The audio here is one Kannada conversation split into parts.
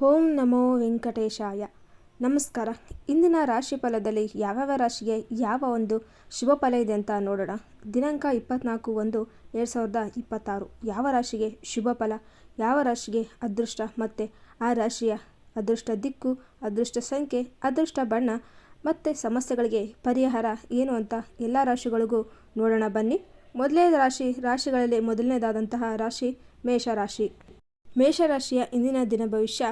ಓಂ ನಮೋ ವೆಂಕಟೇಶಾಯ. ನಮಸ್ಕಾರ. ಇಂದಿನ ರಾಶಿ ಫಲದಲ್ಲಿ ಯಾವ್ಯಾವ ರಾಶಿಗೆ ಯಾವ ಒಂದು ಶುಭ ಫಲ ಇದೆ ಅಂತ ನೋಡೋಣ. ದಿನಾಂಕ 24/1/2026 ಯಾವ ರಾಶಿಗೆ ಶುಭ ಫಲ, ಯಾವ ರಾಶಿಗೆ ಅದೃಷ್ಟ ಮತ್ತು ಆ ರಾಶಿಯ ಅದೃಷ್ಟ ದಿಕ್ಕು, ಅದೃಷ್ಟ ಸಂಖ್ಯೆ, ಅದೃಷ್ಟ ಬಣ್ಣ ಮತ್ತು ಸಮಸ್ಯೆಗಳಿಗೆ ಪರಿಹಾರ ಏನು ಅಂತ ಎಲ್ಲ ರಾಶಿಗಳಿಗೂ ನೋಡೋಣ ಬನ್ನಿ. ಮೊದಲನೇ ರಾಶಿಗಳಲ್ಲಿ ಮೊದಲನೇದಾದಂತಹ ರಾಶಿ ಮೇಷರಾಶಿ. ಮೇಷರಾಶಿಯ ಇಂದಿನ ದಿನ ಭವಿಷ್ಯ.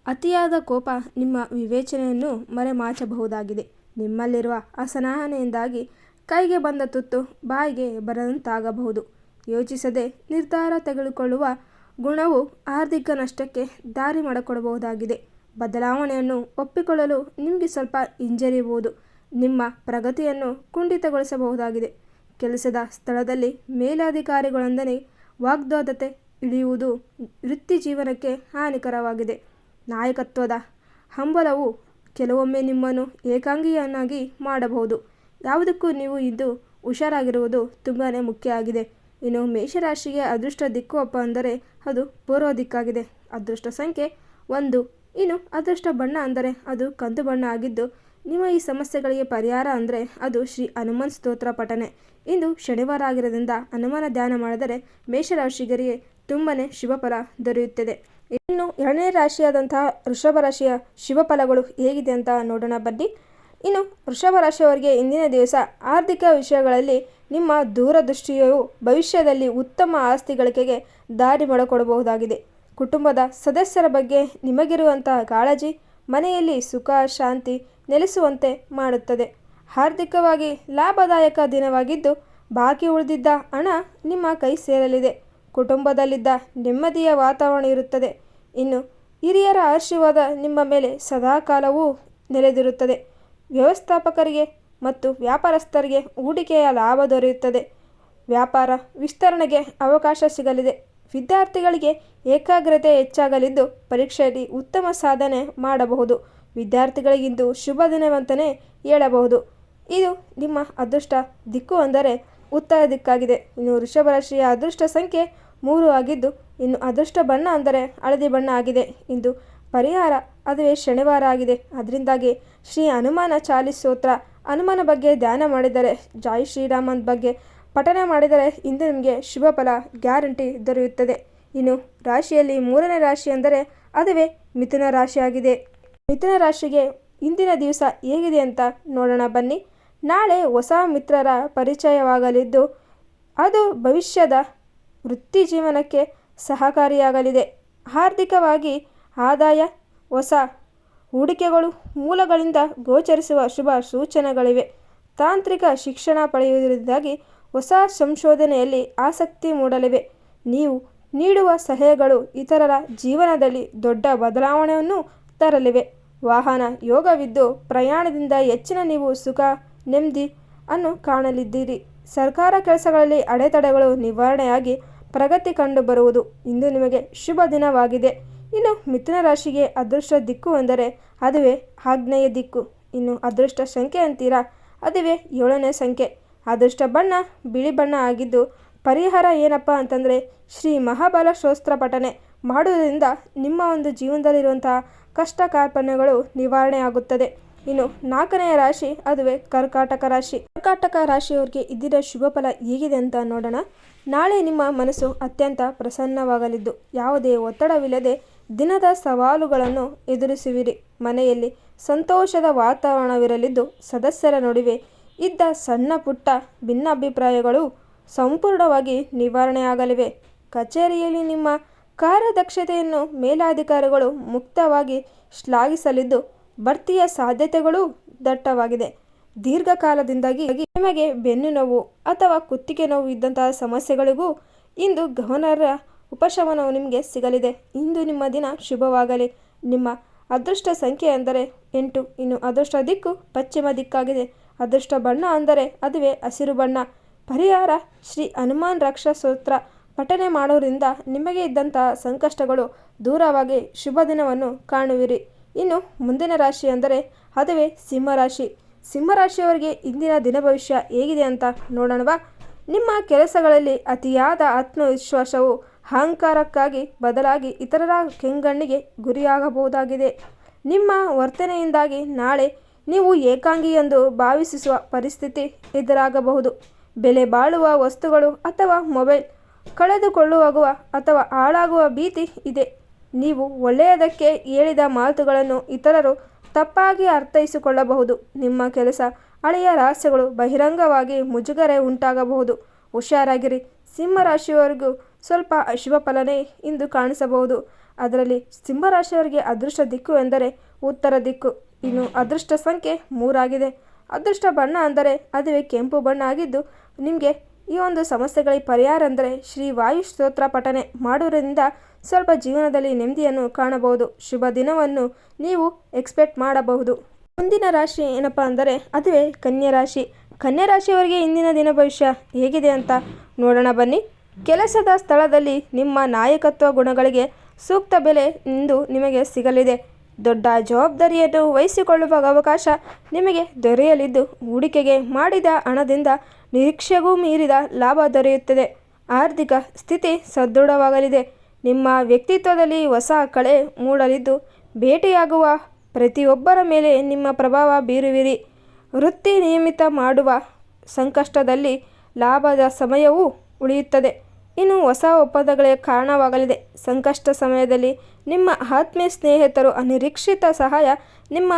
ಅತಿಯಾದ ಕೋಪ ನಿಮ್ಮ ವಿವೇಚನೆಯನ್ನು ಮರೆಮಾಚಬಹುದಾಗಿದೆ. ನಿಮ್ಮಲ್ಲಿರುವ ಅಸಹನೆಯಿಂದಾಗಿ ಕೈಗೆ ಬಂದ ತುತ್ತು ಬಾಯಿಗೆ ಬರದಂತಾಗಬಹುದು. ಯೋಚಿಸದೆ ನಿರ್ಧಾರ ತೆಗೆದುಕೊಳ್ಳುವ ಗುಣವು ಆರ್ಥಿಕ ನಷ್ಟಕ್ಕೆ ದಾರಿ ಮಾಡಿಕೊಡಬಹುದಾಗಿದೆ. ಬದಲಾವಣೆಯನ್ನು ಒಪ್ಪಿಕೊಳ್ಳಲು ನಿಮಗೆ ಸ್ವಲ್ಪ ಹಿಂಜರಿಯುವುದು ನಿಮ್ಮ ಪ್ರಗತಿಯನ್ನು ಕುಂಠಿತಗೊಳಿಸಬಹುದಾಗಿದೆ. ಕೆಲಸದ ಸ್ಥಳದಲ್ಲಿ ಮೇಲಧಿಕಾರಿಗಳೊಂದಿಗೆ ವಾಗ್ವಾದಕ್ಕೆ ಇಳಿಯುವುದು ವೃತ್ತಿ ಜೀವನಕ್ಕೆ ಹಾನಿಕರವಾಗಿದೆ. ನಾಯಕತ್ವದ ಹಂಬಲವು ಕೆಲವೊಮ್ಮೆ ನಿಮ್ಮನ್ನು ಏಕಾಂಗಿಯನ್ನಾಗಿ ಮಾಡಬಹುದು. ಯಾವುದಕ್ಕೂ ನೀವು ಇಂದು ಹುಷಾರಾಗಿರುವುದು ತುಂಬಾ ಮುಖ್ಯ ಆಗಿದೆ. ಇನ್ನು ಮೇಷರಾಶಿಗೆ ಅದೃಷ್ಟ ದಿಕ್ಕು ಅಂದರೆ ಅದು ಪೂರ್ವ ದಿಕ್ಕಾಗಿದೆ. ಅದೃಷ್ಟ ಸಂಖ್ಯೆ 1. ಇನ್ನು ಅದೃಷ್ಟ ಬಣ್ಣ ಅಂದರೆ ಅದು ಕಂದು ಬಣ್ಣ ಆಗಿದ್ದು, ನಿಮ್ಮ ಈ ಸಮಸ್ಯೆಗಳಿಗೆ ಪರಿಹಾರ ಅಂದರೆ ಅದು ಶ್ರೀ ಹನುಮಾನ್ ಸ್ತೋತ್ರ ಪಠನೆ. ಇಂದು ಶನಿವಾರ ಆಗಿರೋದ್ರಿಂದ ಹನುಮಾನ ಧ್ಯಾನ ಮಾಡಿದರೆ ಮೇಷರಾಶಿಗರಿಗೆ ತುಂಬಾ ಶುಭ ಫಲ ದೊರೆಯುತ್ತದೆ. ಇನ್ನು ಎರಡನೇ ರಾಶಿಯಾದಂತಹ ವೃಷಭ ರಾಶಿಯ ಶುಭ ಫಲಗಳು ಹೇಗಿದೆ ಅಂತ ನೋಡೋಣ ಬನ್ನಿ. ಇನ್ನು ವೃಷಭ ರಾಶಿಯವರಿಗೆ ಇಂದಿನ ದಿವಸ ಆರ್ಥಿಕ ವಿಷಯಗಳಲ್ಲಿ ನಿಮ್ಮ ದೂರದೃಷ್ಟಿಯು ಭವಿಷ್ಯದಲ್ಲಿ ಉತ್ತಮ ಆಸ್ತಿ ಗಳಿಕೆಗೆ ದಾರಿ ಮಾಡಿಕೊಡಬಹುದಾಗಿದೆ. ಕುಟುಂಬದ ಸದಸ್ಯರ ಬಗ್ಗೆ ನಿಮಗಿರುವಂತಹ ಕಾಳಜಿ ಮನೆಯಲ್ಲಿ ಸುಖ ಶಾಂತಿ ನೆಲೆಸುವಂತೆ ಮಾಡುತ್ತದೆ. ಆರ್ಥಿಕವಾಗಿ ಲಾಭದಾಯಕ ದಿನವಾಗಿದ್ದು, ಬಾಕಿ ಉಳಿದಿದ್ದ ಹಣ ನಿಮ್ಮ ಕೈ ಸೇರಲಿದೆ. ಕುಟುಂಬದಲ್ಲಿದ್ದ ನೆಮ್ಮದಿಯ ವಾತಾವರಣ ಇರುತ್ತದೆ. ಇನ್ನು ಹಿರಿಯರ ಆಶೀರ್ವಾದ ನಿಮ್ಮ ಮೇಲೆ ಸದಾಕಾಲವೂ ನೆಲೆದಿರುತ್ತದೆ. ವ್ಯವಸ್ಥಾಪಕರಿಗೆ ಮತ್ತು ವ್ಯಾಪಾರಸ್ಥರಿಗೆ ಹೂಡಿಕೆಯ ಲಾಭ ದೊರೆಯುತ್ತದೆ. ವ್ಯಾಪಾರ ವಿಸ್ತರಣೆಗೆ ಅವಕಾಶ ಸಿಗಲಿದೆ. ವಿದ್ಯಾರ್ಥಿಗಳಿಗೆ ಏಕಾಗ್ರತೆ ಹೆಚ್ಚಾಗಲಿದ್ದು, ಪರೀಕ್ಷೆಯಲ್ಲಿ ಉತ್ತಮ ಸಾಧನೆ ಮಾಡಬಹುದು. ವಿದ್ಯಾರ್ಥಿಗಳಿಗಿಂದು ಶುಭ ದಿನವಂತಲೇ ಹೇಳಬಹುದು. ಇದು ನಿಮ್ಮ ಅದೃಷ್ಟ ದಿಕ್ಕು ಅಂದರೆ ಉತ್ತರ ದಿಕ್ಕಾಗಿದೆ. ಇನ್ನು ವೃಷಭ ರಾಶಿಯ ಅದೃಷ್ಟ ಸಂಖ್ಯೆ 3 ಆಗಿದ್ದು, ಇನ್ನು ಅದೃಷ್ಟ ಬಣ್ಣ ಅಂದರೆ ಹಳದಿ ಬಣ್ಣ ಆಗಿದೆ. ಇಂದು ಪರಿಹಾರ ಅದುವೇ ಶನಿವಾರ ಆಗಿದೆ. ಅದರಿಂದಾಗಿ ಶ್ರೀ ಹನುಮಾನ ಚಾಲಿಸೋತ್ರ ಹನುಮಾನ ಬಗ್ಗೆ ಧ್ಯಾನ ಮಾಡಿದರೆ, ಜೈ ಶ್ರೀರಾಮನ್ ಬಗ್ಗೆ ಪಠನೆ ಮಾಡಿದರೆ ಇಂದು ನಿಮಗೆ ಶುಭ ಫಲ ಗ್ಯಾರಂಟಿ ದೊರೆಯುತ್ತದೆ. ಇನ್ನು ರಾಶಿಯಲ್ಲಿ 3ನೇ ರಾಶಿ ಅಂದರೆ ಅದುವೇ ಮಿಥುನ ರಾಶಿಯಾಗಿದೆ. ಮಿಥುನ ರಾಶಿಗೆ ಇಂದಿನ ದಿವಸ ಹೇಗಿದೆ ಅಂತ ನೋಡೋಣ ಬನ್ನಿ. ನಾಳೆ ಹೊಸ ಮಿತ್ರರ ಪರಿಚಯವಾಗಲಿದ್ದು, ಅದು ಭವಿಷ್ಯದ ವೃತ್ತಿ ಜೀವನಕ್ಕೆ ಸಹಕಾರಿಯಾಗಲಿದೆ. ಆರ್ಥಿಕವಾಗಿ ಆದಾಯ, ಹೊಸ ಹೂಡಿಕೆಗಳು ಮೂಲಗಳಿಂದ ಗೋಚರಿಸುವ ಶುಭ ಸೂಚನೆಗಳಿವೆ. ತಾಂತ್ರಿಕ ಶಿಕ್ಷಣ ಪಡೆಯುವುದರಿಂದಾಗಿ ಹೊಸ ಸಂಶೋಧನೆಯಲ್ಲಿ ಆಸಕ್ತಿ ಮೂಡಲಿವೆ. ನೀವು ನೀಡುವ ಸಲಹೆಗಳು ಇತರರ ಜೀವನದಲ್ಲಿ ದೊಡ್ಡ ಬದಲಾವಣೆಯನ್ನು ತರಲಿವೆ. ವಾಹನ ಯೋಗವಿದ್ದು, ಪ್ರಯಾಣದಿಂದ ಹೆಚ್ಚಿನ ನೀವು ಸುಖ ನೆಮ್ಮದಿ ಅನ್ನು ಕಾಣಲಿದ್ದೀರಿ. ಸರ್ಕಾರ ಕೆಲಸಗಳಲ್ಲಿ ಅಡೆತಡೆಗಳು ನಿವಾರಣೆಯಾಗಿ ಪ್ರಗತಿ ಕಂಡು ಬರುವುದು ಇಂದು ನಿಮಗೆ ಶುಭ ದಿನವಾಗಿದೆ. ಇನ್ನು ಮಿಥುನ ರಾಶಿಗೆ ಅದೃಷ್ಟ ದಿಕ್ಕು ಅಂದರೆ ಅದುವೇ ಆಗ್ನೇಯ ದಿಕ್ಕು. ಇನ್ನು ಅದೃಷ್ಟ ಸಂಖ್ಯೆ ಅಂತೀರಾ, ಅದುವೇ 7ನೇ ಸಂಖ್ಯೆ. ಅದೃಷ್ಟ ಬಣ್ಣ ಬಿಳಿ ಬಣ್ಣ ಆಗಿದ್ದು, ಪರಿಹಾರ ಏನಪ್ಪ ಅಂತಂದರೆ ಶ್ರೀ ಮಹಾಬಲ ಸ್ತೋತ್ರ ಪಠನೆ ಮಾಡುವುದರಿಂದ ನಿಮ್ಮ ಒಂದು ಜೀವನದಲ್ಲಿರುವಂತಹ ಕಷ್ಟ ಕಾರ್ಪಣ್ಯಗಳು ನಿವಾರಣೆ ಆಗುತ್ತದೆ. ಇನ್ನು 4ನೇ ರಾಶಿ ಅದುವೇ ಕರ್ಕಾಟಕ ರಾಶಿ. ಕರ್ಕಾಟಕ ರಾಶಿಯವರಿಗೆ ಇಂದಿನ ಶುಭ ಫಲ ಹೇಗಿದೆ ಅಂತ ನೋಡೋಣ. ನಾಳೆ ನಿಮ್ಮ ಮನಸ್ಸು ಅತ್ಯಂತ ಪ್ರಸನ್ನವಾಗಲಿದ್ದು, ಯಾವುದೇ ಒತ್ತಡವಿಲ್ಲದೆ ದಿನದ ಸವಾಲುಗಳನ್ನು ಎದುರಿಸುವಿರಿ. ಮನೆಯಲ್ಲಿ ಸಂತೋಷದ ವಾತಾವರಣವಿರಲಿದ್ದು, ಸದಸ್ಯರ ನಡುವೆ ಇದ್ದ ಸಣ್ಣ ಪುಟ್ಟ ಭಿನ್ನಾಭಿಪ್ರಾಯಗಳು ಸಂಪೂರ್ಣವಾಗಿ ನಿವಾರಣೆಯಾಗಲಿವೆ. ಕಚೇರಿಯಲ್ಲಿ ನಿಮ್ಮ ಕಾರ್ಯದಕ್ಷತೆಯನ್ನು ಮೇಲಾಧಿಕಾರಿಗಳು ಮುಕ್ತವಾಗಿ ಶ್ಲಾಘಿಸಲಿದ್ದು, ಬಡ್ತಿಯ ಸಾಧ್ಯತೆಗಳು ದಟ್ಟವಾಗಿದೆ. ದೀರ್ಘಕಾಲದಿಂದಾಗಿ ನಿಮಗೆ ಬೆನ್ನು ನೋವು ಅಥವಾ ಕುತ್ತಿಗೆ ನೋವು ಇದ್ದಂತಹ ಸಮಸ್ಯೆಗಳಿಗೂ ಇಂದು ಗಮನಾರ್ಹ ಉಪಶಮನವು ನಿಮಗೆ ಸಿಗಲಿದೆ. ಇಂದು ನಿಮ್ಮ ದಿನ ಶುಭವಾಗಲಿ. ನಿಮ್ಮ ಅದೃಷ್ಟ ಸಂಖ್ಯೆ ಅಂದರೆ 8. ಇನ್ನು ಅದೃಷ್ಟ ದಿಕ್ಕು ಪಶ್ಚಿಮ ದಿಕ್ಕಾಗಿದೆ. ಅದೃಷ್ಟ ಬಣ್ಣ ಅಂದರೆ ಅದುವೇ ಹಸಿರು ಬಣ್ಣ. ಪರಿಹಾರ ಶ್ರೀ ಹನುಮಾನ್ ರಕ್ಷಾ ಸ್ತೋತ್ರ ಪಠನೆ ಮಾಡೋದ್ರಿಂದ ನಿಮಗೆ ಇದ್ದಂತಹ ಸಂಕಷ್ಟಗಳು ದೂರವಾಗಿ ಶುಭ ದಿನವನ್ನು ಕಾಣುವಿರಿ. ಇನ್ನು ಮುಂದಿನ ರಾಶಿ ಅಂದರೆ ಅದುವೇ ಸಿಂಹರಾಶಿ. ಸಿಂಹರಾಶಿಯವರಿಗೆ ಇಂದಿನ ದಿನ ಭವಿಷ್ಯ ಹೇಗಿದೆ ಅಂತ ನೋಡೋಣವಾ. ನಿಮ್ಮ ಕೆಲಸಗಳಲ್ಲಿ ಅತಿಯಾದ ಆತ್ಮವಿಶ್ವಾಸವು ಅಹಂಕಾರಕ್ಕಾಗಿ ಬದಲಾಗಿ ಇತರರ ಕೆಂಗಣ್ಣಿಗೆ ಗುರಿಯಾಗಬಹುದಾಗಿದೆ. ನಿಮ್ಮ ವರ್ತನೆಯಿಂದಾಗಿ ನಾಳೆ ನೀವು ಏಕಾಂಗಿ ಎಂದು ಭಾವಿಸುವ ಪರಿಸ್ಥಿತಿ ಎದುರಾಗಬಹುದು. ಬೆಲೆ ಬಾಳುವ ವಸ್ತುಗಳು ಅಥವಾ ಮೊಬೈಲ್ ಕಳೆದುಕೊಳ್ಳುವ ಅಥವಾ ಹಾಳಾಗುವ ಭೀತಿ ಇದೆ. ನೀವು ಒಳ್ಳೆಯದಕ್ಕೆ ಹೇಳಿದ ಮಾತುಗಳನ್ನು ಇತರರು ತಪ್ಪಾಗಿ ಅರ್ಥೈಸಿಕೊಳ್ಳಬಹುದು. ನಿಮ್ಮ ಕೆಲಸ ಹಳೆಯ ರಹಸ್ಯಗಳು ಬಹಿರಂಗವಾಗಿ ಮುಜುಗರ ಉಂಟಾಗಬಹುದು. ಹುಷಾರಾಗಿರಿ. ಸಿಂಹರಾಶಿಯವರಿಗೂ ಸ್ವಲ್ಪ ಅಶುಭ ಫಲನೇ ಇಂದು ಕಾಣಿಸಬಹುದು. ಅದರಲ್ಲಿ ಸಿಂಹರಾಶಿಯವರಿಗೆ ಅದೃಷ್ಟ ದಿಕ್ಕು ಎಂದರೆ ಉತ್ತರ ದಿಕ್ಕು. ಇನ್ನು ಅದೃಷ್ಟ ಸಂಖ್ಯೆ 3 ಆಗಿದೆ. ಅದೃಷ್ಟ ಬಣ್ಣ ಅಂದರೆ ಅದುವೇ ಕೆಂಪು ಬಣ್ಣ ಆಗಿದ್ದು, ನಿಮಗೆ ಈ ಒಂದು ಸಮಸ್ಯೆಗಳಿಗೆ ಪರಿಹಾರ ಅಂದರೆ ಶ್ರೀ ವಾಯು ಸ್ತೋತ್ರ ಪಠನೆ ಮಾಡುವುದರಿಂದ ಸ್ವಲ್ಪ ಜೀವನದಲ್ಲಿ ನೆಮ್ಮದಿಯನ್ನು ಕಾಣಬಹುದು. ಶುಭ ದಿನವನ್ನು ನೀವು ಎಕ್ಸ್ಪೆಕ್ಟ್ ಮಾಡಬಹುದು. ಮುಂದಿನ ರಾಶಿ ಏನಪ್ಪ ಅಂದರೆ ಅದುವೇ ಕನ್ಯಾ ರಾಶಿ. ಕನ್ಯಾ ರಾಶಿಯವರಿಗೆ ಇಂದಿನ ದಿನ ಭವಿಷ್ಯ ಹೇಗಿದೆ ಅಂತ ನೋಡೋಣ ಬನ್ನಿ. ಕೆಲಸದ ಸ್ಥಳದಲ್ಲಿ ನಿಮ್ಮ ನಾಯಕತ್ವ ಗುಣಗಳಿಗೆ ಸೂಕ್ತ ಬೆಲೆ ಇಂದು ನಿಮಗೆ ಸಿಗಲಿದೆ. ದೊಡ್ಡ ಜವಾಬ್ದಾರಿಯನ್ನು ವಹಿಸಿಕೊಳ್ಳುವ ಅವಕಾಶ ನಿಮಗೆ ದೊರೆಯಲಿದ್ದು, ಹೂಡಿಕೆಗೆ ಮಾಡಿದ ಹಣದಿಂದ ನಿರೀಕ್ಷೆಗೂ ಮೀರಿದ ಲಾಭ ದೊರೆಯುತ್ತದೆ. ಆರ್ಥಿಕ ಸ್ಥಿತಿ ಸದೃಢವಾಗಲಿದೆ. ನಿಮ್ಮ ವ್ಯಕ್ತಿತ್ವದಲ್ಲಿ ಹೊಸ ಕಳೆ ಮೂಡಲಿದ್ದು, ಭೇಟಿಯಾಗುವ ಪ್ರತಿಯೊಬ್ಬರ ಮೇಲೆ ನಿಮ್ಮ ಪ್ರಭಾವ ಬೀರುವಿರಿ. ವೃತ್ತಿ ನಿಯಮಿತ ಮಾಡುವ ಸಂಕಷ್ಟದಲ್ಲಿ ಲಾಭದ ಸಮಯವೂ ಉಳಿಯುತ್ತದೆ. ಇನ್ನು ಹೊಸ ಒಪ್ಪಂದಗಳಿಗೆ ಕಾರಣವಾಗಲಿದೆ. ಸಂಕಷ್ಟ ಸಮಯದಲ್ಲಿ ನಿಮ್ಮ ಆತ್ಮೀಯ ಸ್ನೇಹಿತರು ಅನಿರೀಕ್ಷಿತ ನಿಮ್ಮ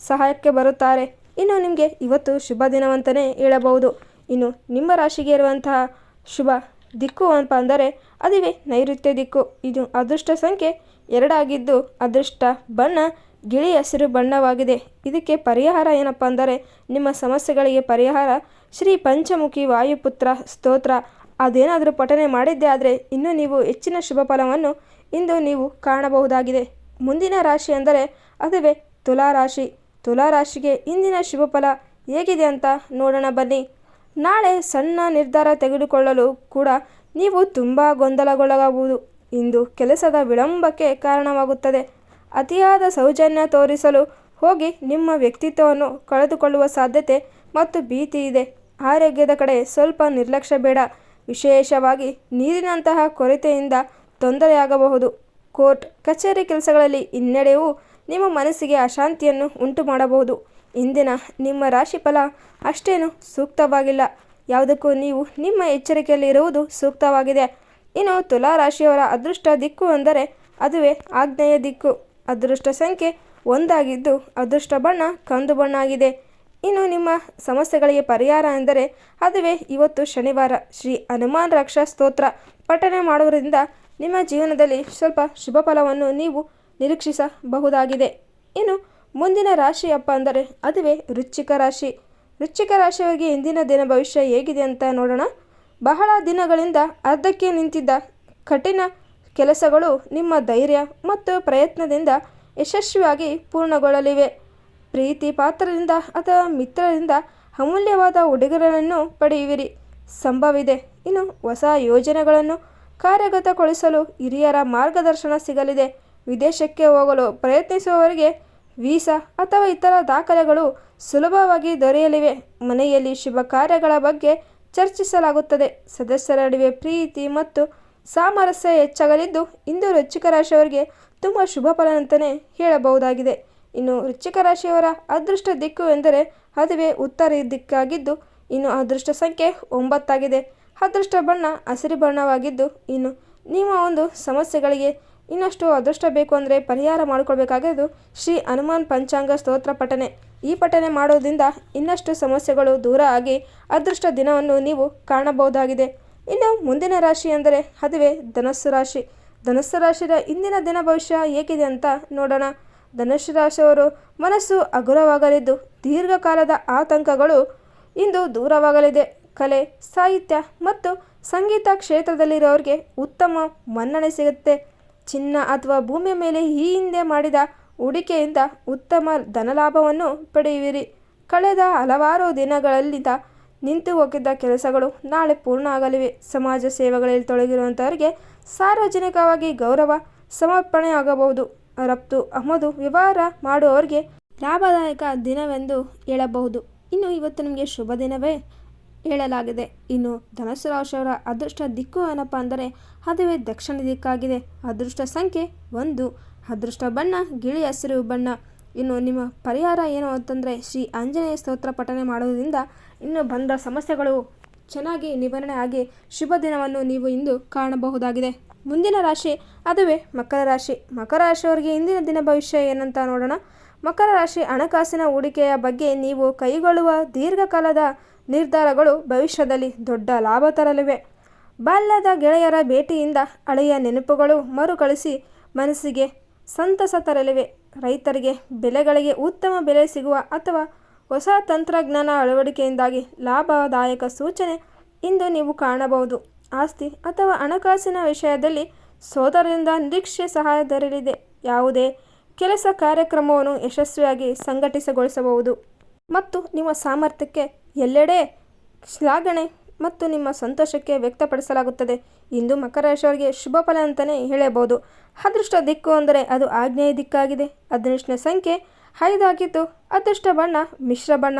ಸಹಾಯಕ್ಕೆ ಬರುತ್ತಾರೆ. ಇನ್ನು ನಿಮಗೆ ಇವತ್ತು ಶುಭ ದಿನವಂತಲೇ ಹೇಳಬಹುದು. ಇನ್ನು ನಿಮ್ಮ ರಾಶಿಗೆ ಇರುವಂತಹ ಶುಭ ದಿಕ್ಕು ಅಂತ ಅಂದರೆ ಅದುವೇ ನೈಋತ್ಯ ದಿಕ್ಕು. ಇದು ಅದೃಷ್ಟ ಸಂಖ್ಯೆ 2 ಆಗಿದ್ದು, ಅದೃಷ್ಟ ಬಣ್ಣ ಗಿಳಿ ಹಸಿರು ಬಣ್ಣವಾಗಿದೆ. ಇದಕ್ಕೆ ಪರಿಹಾರ ಏನಪ್ಪ ಅಂದರೆ ನಿಮ್ಮ ಸಮಸ್ಯೆಗಳಿಗೆ ಪರಿಹಾರ ಶ್ರೀ ಪಂಚಮುಖಿ ವಾಯುಪುತ್ರ ಸ್ತೋತ್ರ ಅದೇನಾದರೂ ಪಠನೆ ಮಾಡಿದ್ದೇ ಆದರೆ ಇನ್ನೂ ನೀವು ಹೆಚ್ಚಿನ ಶುಭ ಫಲವನ್ನು ಇಂದು ನೀವು ಕಾಣಬಹುದಾಗಿದೆ. ಮುಂದಿನ ರಾಶಿ ಅಂದರೆ ಅದುವೇ ತುಲಾರಾಶಿ. ತುಲಾರಾಶಿಗೆ ಇಂದಿನ ಶುಭ ಫಲ ಹೇಗಿದೆ ಅಂತ ನೋಡೋಣ ಬನ್ನಿ. ನಾಳೆ ಸಣ್ಣ ನಿರ್ಧಾರ ತೆಗೆದುಕೊಳ್ಳಲು ಕೂಡ ನೀವು ತುಂಬ ಗೊಂದಲಗೊಳ್ಳಬಹುದು. ಇಂದು ಕೆಲಸದ ವಿಳಂಬಕ್ಕೆ ಕಾರಣವಾಗುತ್ತದೆ. ಅತಿಯಾದ ಸೌಜನ್ಯ ತೋರಿಸಲು ಹೋಗಿ ನಿಮ್ಮ ವ್ಯಕ್ತಿತ್ವವನ್ನು ಕಳೆದುಕೊಳ್ಳುವ ಸಾಧ್ಯತೆ ಮತ್ತು ಭೀತಿ ಇದೆ. ಆರೋಗ್ಯದ ಕಡೆ ಸ್ವಲ್ಪ ನಿರ್ಲಕ್ಷ್ಯ ಬೇಡ. ವಿಶೇಷವಾಗಿ ನೀರಿನಂತಹ ಕೊರತೆಯಿಂದ ತೊಂದರೆಯಾಗಬಹುದು. ಕೋರ್ಟ್ ಕಚೇರಿ ಕೆಲಸಗಳಲ್ಲಿ ಹಿನ್ನಡೆಯು ನಿಮ್ಮ ಮನಸ್ಸಿಗೆ ಅಶಾಂತಿಯನ್ನು ಉಂಟು ಮಾಡಬಹುದು. ಇಂದಿನ ನಿಮ್ಮ ರಾಶಿ ಫಲ ಅಷ್ಟೇನು ಸೂಕ್ತವಾಗಿಲ್ಲ. ಯಾವುದಕ್ಕೂ ನೀವು ನಿಮ್ಮ ಎಚ್ಚರಿಕೆಯಲ್ಲಿ ಇರುವುದು ಸೂಕ್ತವಾಗಿದೆ. ಇನ್ನು ತುಲಾ ರಾಶಿಯವರ ಅದೃಷ್ಟ ದಿಕ್ಕು ಅಂದರೆ ಅದುವೇ ಆಗ್ನೇಯ ದಿಕ್ಕು. ಅದೃಷ್ಟ ಸಂಖ್ಯೆ 1 ಆಗಿದ್ದು, ಅದೃಷ್ಟ ಬಣ್ಣ ಕಂದು ಬಣ್ಣ ಆಗಿದೆ. ಇನ್ನು ನಿಮ್ಮ ಸಮಸ್ಯೆಗಳಿಗೆ ಪರಿಹಾರ ಎಂದರೆ ಅದುವೇ ಇವತ್ತು ಶನಿವಾರ ಶ್ರೀ ಹನುಮಾನ್ ರಕ್ಷಾ ಸ್ತೋತ್ರ ಪಠನೆ ಮಾಡುವುದರಿಂದ ನಿಮ್ಮ ಜೀವನದಲ್ಲಿ ಸ್ವಲ್ಪ ಶುಭ ಫಲವನ್ನು ನೀವು ನಿರೀಕ್ಷಿಸಬಹುದಾಗಿದೆ. ಇನ್ನು ಮುಂದಿನ ರಾಶಿಯಪ್ಪ ಅಂದರೆ ಅದುವೇ ವೃಶ್ಚಿಕ ರಾಶಿ. ವೃಶ್ಚಿಕ ರಾಶಿಯವರಿಗೆ ಇಂದಿನ ದಿನ ಭವಿಷ್ಯ ಹೇಗಿದೆ ಅಂತ ನೋಡೋಣ. ಬಹಳ ದಿನಗಳಿಂದ ಅರ್ಧಕ್ಕೆ ನಿಂತಿದ್ದ ಕಠಿಣ ಕೆಲಸಗಳು ನಿಮ್ಮ ಧೈರ್ಯ ಮತ್ತು ಪ್ರಯತ್ನದಿಂದ ಯಶಸ್ವಿಯಾಗಿ ಪೂರ್ಣಗೊಳ್ಳಲಿವೆ. ಪ್ರೀತಿ ಪಾತ್ರರಿಂದ ಅಥವಾ ಮಿತ್ರರಿಂದ ಅಮೂಲ್ಯವಾದ ಉಡುಗೊರೆಗಳನ್ನು ಪಡೆಯುವಿರಿ ಸಂಭವವಿದೆ. ಇನ್ನು ಹೊಸ ಯೋಜನೆಗಳನ್ನು ಕಾರ್ಯಗತಗೊಳಿಸಲು ಹಿರಿಯರ ಮಾರ್ಗದರ್ಶನ ಸಿಗಲಿದೆ. ವಿದೇಶಕ್ಕೆ ಹೋಗಲು ಪ್ರಯತ್ನಿಸುವವರಿಗೆ ವೀಸಾ ಅಥವಾ ಇತರ ದಾಖಲೆಗಳು ಸುಲಭವಾಗಿ ದೊರೆಯಲಿವೆ. ಮನೆಯಲ್ಲಿ ಶುಭ ಕಾರ್ಯಗಳ ಬಗ್ಗೆ ಚರ್ಚಿಸಲಾಗುತ್ತದೆ. ಸದಸ್ಯರ ನಡುವೆ ಪ್ರೀತಿ ಮತ್ತು ಸಾಮರಸ್ಯ ಹೆಚ್ಚಾಗಲಿದ್ದು, ಇಂದು ವೃಶ್ಚಿಕ ರಾಶಿಯವರಿಗೆ ತುಂಬ ಶುಭ ಫಲ ಅಂತಲೇ ಹೇಳಬಹುದಾಗಿದೆ. ಇನ್ನು ವೃಶ್ಚಿಕ ರಾಶಿಯವರ ಅದೃಷ್ಟ ದಿಕ್ಕು ಎಂದರೆ ಅದುವೇ ಉತ್ತರ ದಿಕ್ಕಾಗಿದ್ದು, ಇನ್ನು ಅದೃಷ್ಟ ಸಂಖ್ಯೆ 9 ಆಗಿದೆ. ಅದೃಷ್ಟ ಬಣ್ಣ ಹಸಿರು ಬಣ್ಣವಾಗಿದ್ದು, ಇನ್ನು ನಿಮ್ಮ ಒಂದು ಸಮಸ್ಯೆಗಳಿಗೆ ಇನ್ನಷ್ಟು ಅದೃಷ್ಟ ಬೇಕು ಅಂದರೆ ಪರಿಹಾರ ಮಾಡಿಕೊಳ್ಬೇಕಾಗಿದ್ದು ಶ್ರೀ ಹನುಮಾನ್ ಪಂಚಾಂಗ ಸ್ತೋತ್ರ ಪಠನೆ. ಈ ಪಠನೆ ಮಾಡೋದ್ರಿಂದ ಇನ್ನಷ್ಟು ಸಮಸ್ಯೆಗಳು ದೂರ ಆಗಿ ಅದೃಷ್ಟ ದಿನವನ್ನು ನೀವು ಕಾಣಬಹುದಾಗಿದೆ. ಇನ್ನು ಮುಂದಿನ ರಾಶಿ ಅಂದರೆ ಅದುವೇ ಧನಸ್ಸು ರಾಶಿ. ಧನಸ್ಸು ರಾಶಿಯ ಇಂದಿನ ದಿನ ಭವಿಷ್ಯ ಹೇಗಿದೆ ಅಂತ ನೋಡೋಣ. ಧನುಸ್ಸು ರಾಶಿಯವರು ಮನಸ್ಸು ಹಗುರವಾಗಲಿದ್ದು, ದೀರ್ಘಕಾಲದ ಆತಂಕಗಳು ಇಂದು ದೂರವಾಗಲಿದೆ. ಕಲೆ, ಸಾಹಿತ್ಯ ಮತ್ತು ಸಂಗೀತ ಕ್ಷೇತ್ರದಲ್ಲಿರೋರಿಗೆ ಉತ್ತಮ ಮನ್ನಣೆ ಸಿಗುತ್ತೆ. ಚಿನ್ನ ಅಥವಾ ಭೂಮಿಯ ಮೇಲೆ ಈ ಹಿಂದೆ ಮಾಡಿದ ಹೂಡಿಕೆಯಿಂದ ಉತ್ತಮ ಧನಲಾಭವನ್ನು ಪಡೆಯುವಿರಿ. ಕಳೆದ ಹಲವಾರು ದಿನಗಳಿಂದ ನಿಂತು ಹೋಗಿದ್ದ ಕೆಲಸಗಳು ನಾಳೆ ಪೂರ್ಣ ಆಗಲಿವೆ. ಸಮಾಜ ಸೇವೆಗಳಲ್ಲಿ ತೊಡಗಿರುವಂಥವರಿಗೆ ಸಾರ್ವಜನಿಕವಾಗಿ ಗೌರವ ಸಮರ್ಪಣೆ ಆಗಬಹುದು. ರಫ್ತು ಆಮದು ವ್ಯವಹಾರ ಮಾಡುವವರಿಗೆ ಲಾಭದಾಯಕ ದಿನವೆಂದು ಹೇಳಬಹುದು. ಇನ್ನು ಇವತ್ತು ನಿಮಗೆ ಶುಭ ದಿನವೇ ಹೇಳಲಾಗಿದೆ. ಇನ್ನು ಧನುಸ್ಸು ರಾಶಿಯವರ ಅದೃಷ್ಟ ದಿಕ್ಕು ಏನಪ್ಪ ಅಂದರೆ ಅದುವೇ ದಕ್ಷಿಣ ದಿಕ್ಕಾಗಿದೆ. ಅದೃಷ್ಟ ಸಂಖ್ಯೆ 1, ಅದೃಷ್ಟ ಬಣ್ಣ ಗಿಳಿ ಹಸಿರು ಬಣ್ಣ. ಇನ್ನು ನಿಮ್ಮ ಪರಿಹಾರ ಏನು ಅಂತಂದರೆ ಶ್ರೀ ಆಂಜನೇಯ ಸ್ತೋತ್ರ ಪಠನೆ ಮಾಡೋದ್ರಿಂದ ಇನ್ನು ಬಂದ ಸಮಸ್ಯೆಗಳು ಚೆನ್ನಾಗಿ ನಿವಾರಣೆ ಆಗಿ ಶುಭ ದಿನವನ್ನು ನೀವು ಇಂದು ಕಾಣಬಹುದಾಗಿದೆ. ಮುಂದಿನ ರಾಶಿ ಅದುವೇ ಮಕರ ರಾಶಿ. ಮಕರ ರಾಶಿಯವರಿಗೆ ಇಂದಿನ ದಿನ ಭವಿಷ್ಯ ಏನಂತ ನೋಡೋಣ. ಮಕರ ರಾಶಿ ಹಣಕಾಸಿನ ಹೂಡಿಕೆಯ ಬಗ್ಗೆ ನೀವು ಕೈಗೊಳ್ಳುವ ದೀರ್ಘಕಾಲದ ನಿರ್ಧಾರಗಳು ಭವಿಷ್ಯದಲ್ಲಿ ದೊಡ್ಡ ಲಾಭ ತರಲಿವೆ. ಬಾಲ್ಯದ ಗೆಳೆಯರ ಭೇಟಿಯಿಂದ ಹಳೆಯ ನೆನಪುಗಳು ಮರುಕಳಿಸಿ ಮನಸ್ಸಿಗೆ ಸಂತಸ ತರಲಿವೆ. ರೈತರಿಗೆ ಬೆಳೆಗಳಿಗೆ ಉತ್ತಮ ಬೆಲೆ ಸಿಗುವ ಅಥವಾ ಹೊಸ ತಂತ್ರಜ್ಞಾನ ಅಳವಡಿಕೆಯಿಂದಾಗಿ ಲಾಭದಾಯಕ ಸೂಚನೆ ಇಂದು ನೀವು ಕಾಣಬಹುದು. ಆಸ್ತಿ ಅಥವಾ ಹಣಕಾಸಿನ ವಿಷಯದಲ್ಲಿ ಸೋದರರಿಂದ ನಿರೀಕ್ಷೆ ಸಹಾಯ ದೊರೆಯಲಿದೆ. ಯಾವುದೇ ಕೆಲಸ ಕಾರ್ಯಕ್ರಮವನ್ನು ಯಶಸ್ವಿಯಾಗಿ ಸಂಘಟಿತಗೊಳಿಸಬಹುದು ಮತ್ತು ನಿಮ್ಮ ಸಾಮರ್ಥ್ಯಕ್ಕೆ ಎಲ್ಲೆಡೆ ಶ್ಲಾಘನೆ ಮತ್ತು ನಿಮ್ಮ ಸಂತೋಷಕ್ಕೆ ವ್ಯಕ್ತಪಡಿಸಲಾಗುತ್ತದೆ. ಇಂದು ಮಕರ ರಾಶಿಯವರಿಗೆ ಶುಭ ಫಲ ಅಂತಲೇ ಹೇಳಬಹುದು. ಅದೃಷ್ಟ ದಿಕ್ಕು ಅಂದರೆ ಅದು ಆಗ್ನೇಯ ದಿಕ್ಕಾಗಿದೆ. ಅದೃಷ್ಟ ಸಂಖ್ಯೆ 5 ಆಗಿದ್ದು ಅದೃಷ್ಟ ಬಣ್ಣ ಮಿಶ್ರ ಬಣ್ಣ.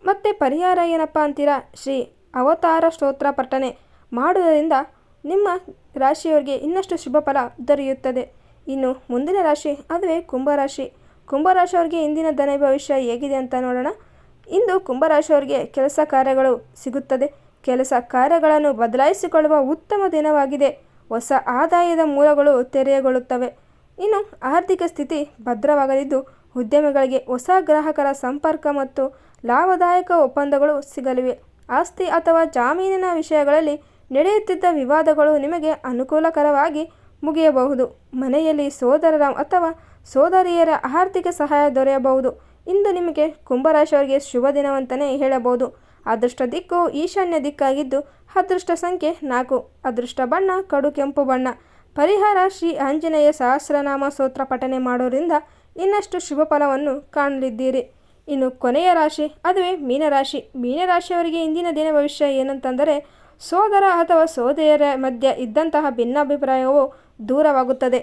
ಮತ್ತು ಪರಿಹಾರ ಏನಪ್ಪ ಅಂತೀರಾ, ಶ್ರೀ ಅವತಾರ ಸ್ತೋತ್ರ ಪಠನೆ ಮಾಡುವುದರಿಂದ ನಿಮ್ಮ ರಾಶಿಯವರಿಗೆ ಇನ್ನಷ್ಟು ಶುಭ ಫಲ ದೊರೆಯುತ್ತದೆ. ಇನ್ನು ಮುಂದಿನ ರಾಶಿ ಅದುವೇ ಕುಂಭರಾಶಿ. ಕುಂಭರಾಶಿಯವರಿಗೆ ಇಂದಿನ ಧನ ಭವಿಷ್ಯ ಹೇಗಿದೆ ಅಂತ ನೋಡೋಣ. ಇಂದು ಕುಂಭರಾಶಿಯವರಿಗೆ ಕೆಲಸ ಕಾರ್ಯಗಳು ಸಿಗುತ್ತದೆ. ಕೆಲಸ ಕಾರ್ಯಗಳನ್ನು ಬದಲಾಯಿಸಿಕೊಳ್ಳುವ ಉತ್ತಮ ದಿನವಾಗಿದೆ. ಹೊಸ ಆದಾಯದ ಮೂಲಗಳು ತೆರೆಯಗೊಳ್ಳುತ್ತವೆ. ಇನ್ನು ಆರ್ಥಿಕ ಸ್ಥಿತಿ ಭದ್ರವಾಗಲಿದ್ದು ಉದ್ಯಮಿಗಳಿಗೆ ಹೊಸ ಗ್ರಾಹಕರ ಸಂಪರ್ಕ ಮತ್ತು ಲಾಭದಾಯಕ ಒಪ್ಪಂದಗಳು ಸಿಗಲಿವೆ. ಆಸ್ತಿ ಅಥವಾ ಜಾಮೀನಿನ ವಿಷಯಗಳಲ್ಲಿ ನಡೆಯುತ್ತಿದ್ದ ವಿವಾದಗಳು ನಿಮಗೆ ಅನುಕೂಲಕರವಾಗಿ ಮುಗಿಯಬಹುದು. ಮನೆಯಲ್ಲಿ ಸೋದರರ ಅಥವಾ ಸೋದರಿಯರ ಆರ್ಥಿಕ ಸಹಾಯ ದೊರೆಯಬಹುದು. ಇಂದು ನಿಮಗೆ ಕುಂಭರಾಶಿಯವರಿಗೆ ಶುಭ ದಿನವಂತಲೇ ಹೇಳಬಹುದು. ಅದೃಷ್ಟ ದಿಕ್ಕು ಈಶಾನ್ಯ ದಿಕ್ಕಾಗಿದ್ದು ಅದೃಷ್ಟ ಸಂಖ್ಯೆ 4, ಅದೃಷ್ಟ ಬಣ್ಣ ಕಡು ಕೆಂಪು ಬಣ್ಣ. ಪರಿಹಾರ ಶ್ರೀ ಆಂಜನೇಯ ಸಹಸ್ರನಾಮ ಸ್ತೋತ್ರ ಪಠನೆ ಮಾಡೋದ್ರಿಂದ ಇನ್ನಷ್ಟು ಶುಭ ಫಲವನ್ನು ಕಾಣಲಿದ್ದೀರಿ. ಇನ್ನು ಕೊನೆಯ ರಾಶಿ ಅದುವೇ ಮೀನರಾಶಿ. ಮೀನರಾಶಿಯವರಿಗೆ ಇಂದಿನ ದಿನ ಭವಿಷ್ಯ ಏನಂತಂದರೆ ಸೋದರ ಅಥವಾ ಸೋದರಿಯರ ಮಧ್ಯೆ ಇದ್ದಂತಹ ಭಿನ್ನಾಭಿಪ್ರಾಯವು ದೂರವಾಗುತ್ತದೆ.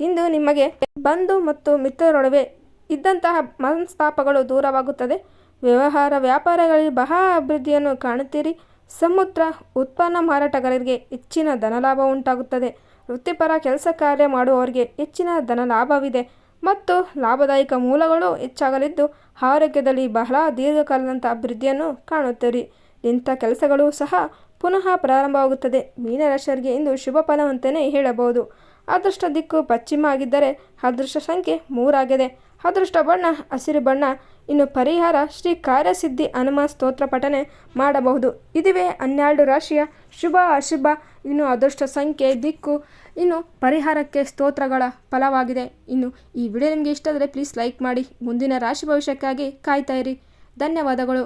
ಇಂದು ನಿಮಗೆ ಬಂಧು ಮತ್ತು ಮಿತ್ರರೊಡವೆ ಇದ್ದಂತಹ ಮನಸ್ತಾಪಗಳು ದೂರವಾಗುತ್ತದೆ. ವ್ಯವಹಾರ ವ್ಯಾಪಾರಗಳಲ್ಲಿ ಬಹಳ ಅಭಿವೃದ್ಧಿಯನ್ನು ಕಾಣುತ್ತೀರಿ. ಸಮುದ್ರ ಉತ್ಪನ್ನ ಮಾರಾಟಗಾರರಿಗೆ ಹೆಚ್ಚಿನ ಧನಲಾಭ ಉಂಟಾಗುತ್ತದೆ. ವೃತ್ತಿಪರ ಕೆಲಸ ಕಾರ್ಯ ಮಾಡುವವರಿಗೆ ಹೆಚ್ಚಿನ ಧನಲಾಭವಿದೆ ಮತ್ತು ಲಾಭದಾಯಕ ಮೂಲಗಳು ಹೆಚ್ಚಾಗಲಿದ್ದು ಆರೋಗ್ಯದಲ್ಲಿ ಬಹಳ ದೀರ್ಘಕಾಲದಂಥ ಅಭಿವೃದ್ಧಿಯನ್ನು ಕಾಣುತ್ತೀರಿ. ಇಂಥ ಕೆಲಸಗಳು ಸಹ ಪುನಃ ಪ್ರಾರಂಭವಾಗುತ್ತದೆ. ಮೀನರಾಶಿಯವರಿಗೆ ಇಂದು ಶುಭ ಫಲವಂತಲೇ ಹೇಳಬಹುದು. ಅದೃಷ್ಟ ದಿಕ್ಕು ಪಶ್ಚಿಮ ಆಗಿದ್ದರೆ ಅದೃಷ್ಟ ಸಂಖ್ಯೆ 3 ಆಗಿದೆ. ಅದೃಷ್ಟ ಬಣ್ಣ ಹಸಿರು ಬಣ್ಣ. ಇನ್ನು ಪರಿಹಾರ ಶ್ರೀ ಕಾರ್ಯಸಿದ್ಧಿ ಹನುಮ ಸ್ತೋತ್ರ ಪಠನೆ ಮಾಡಬಹುದು. ಇದುವೇ 12 ರಾಶಿಯ ಶುಭ ಅಶುಭ, ಇನ್ನು ಅದೃಷ್ಟ ಸಂಖ್ಯೆ, ದಿಕ್ಕು, ಇನ್ನು ಪರಿಹಾರಕ್ಕೆ ಸ್ತೋತ್ರಗಳ ಫಲವಾಗಿದೆ. ಇನ್ನು ಈ ವಿಡಿಯೋ ನಿಮಗೆ ಇಷ್ಟ ಆದರೆ ಪ್ಲೀಸ್ ಲೈಕ್ ಮಾಡಿ. ಮುಂದಿನ ರಾಶಿ ಭವಿಷ್ಯಕ್ಕಾಗಿ ಕಾಯ್ತಾ ಇರಿ. ಧನ್ಯವಾದಗಳು.